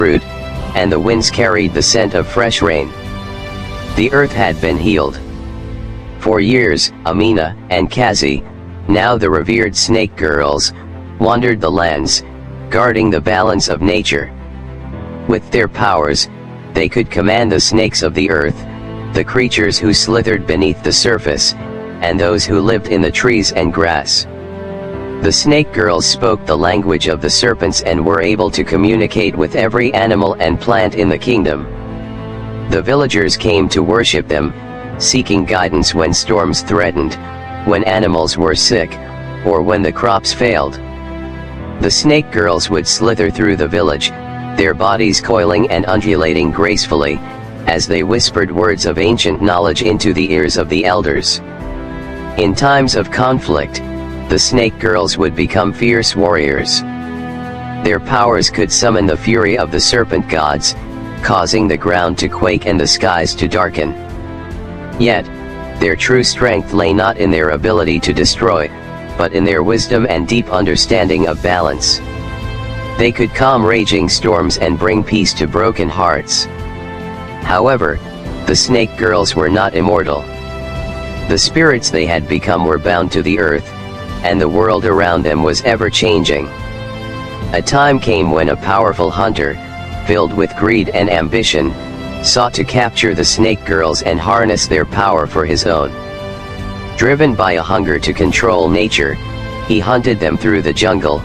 fruit, and the winds carried the scent of fresh rain. The earth had been healed. For years, Amina and Kazi, now the revered snake girls, wandered the lands, guarding the balance of nature. With their powers, they could command the snakes of the earth, the creatures who slithered beneath the surface, and those who lived in the trees and grass. The snake girls spoke the language of the serpents and were able to communicate with every animal and plant in the kingdom. The villagers came to worship them, seeking guidance when storms threatened, when animals were sick, or when the crops failed. The snake girls would slither through the village, their bodies coiling and undulating gracefully, as they whispered words of ancient knowledge into the ears of the elders. In times of conflict, the snake girls would become fierce warriors. Their powers could summon the fury of the serpent gods, causing the ground to quake and the skies to darken. Yet, their true strength lay not in their ability to destroy, but in their wisdom and deep understanding of balance. They could calm raging storms and bring peace to broken hearts. However, the snake girls were not immortal. The spirits they had become were bound to the earth, and the world around them was ever changing. A time came when a powerful hunter, filled with greed and ambition, sought to capture the snake girls and harness their power for his own. Driven by a hunger to control nature, he hunted them through the jungle,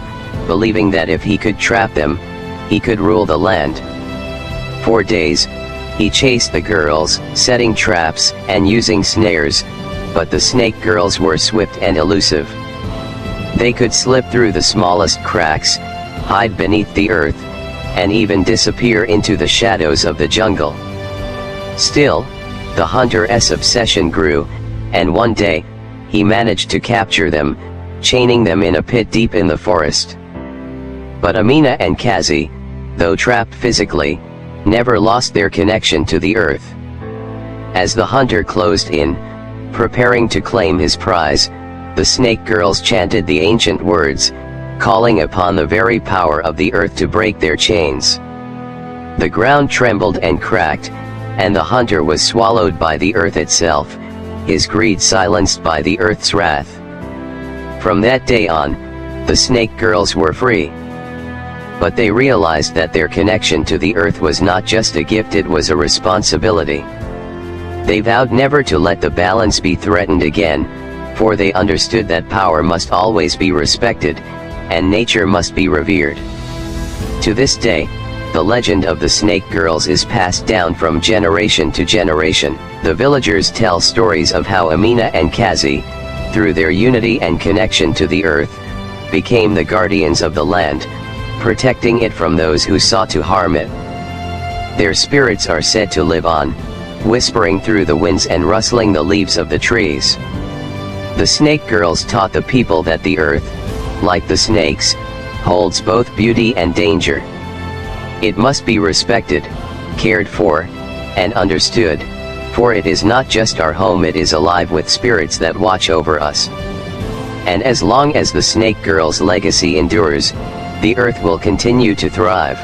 believing that if he could trap them, he could rule the land. For days, he chased the girls, setting traps and using snares, but the snake girls were swift and elusive. They could slip through the smallest cracks, hide beneath the earth, and even disappear into the shadows of the jungle. Still, the hunter's obsession grew, and one day, he managed to capture them, chaining them in a pit deep in the forest. But Amina and Kazi, though trapped physically, never lost their connection to the earth. As the hunter closed in, preparing to claim his prize, the snake girls chanted the ancient words, calling upon the very power of the earth to break their chains. The ground trembled and cracked, and the hunter was swallowed by the earth itself, his greed silenced by the earth's wrath. From that day on, the snake girls were free. But they realized that their connection to the earth was not just a gift, it was a responsibility. They vowed never to let the balance be threatened again, for they understood that power must always be respected, and nature must be revered. To this day, the legend of the snake girls is passed down from generation to generation. The villagers tell stories of how Amina and Kazi, through their unity and connection to the earth, became the guardians of the land, protecting it from those who sought to harm it. Their spirits are said to live on, whispering through the winds and rustling the leaves of the trees. The snake girls taught the people that the earth, like the snakes, holds both beauty and danger. It must be respected, cared for, and understood, for it is not just our home, it is alive with spirits that watch over us. And as long as the snake girls' legacy endures, the earth will continue to thrive.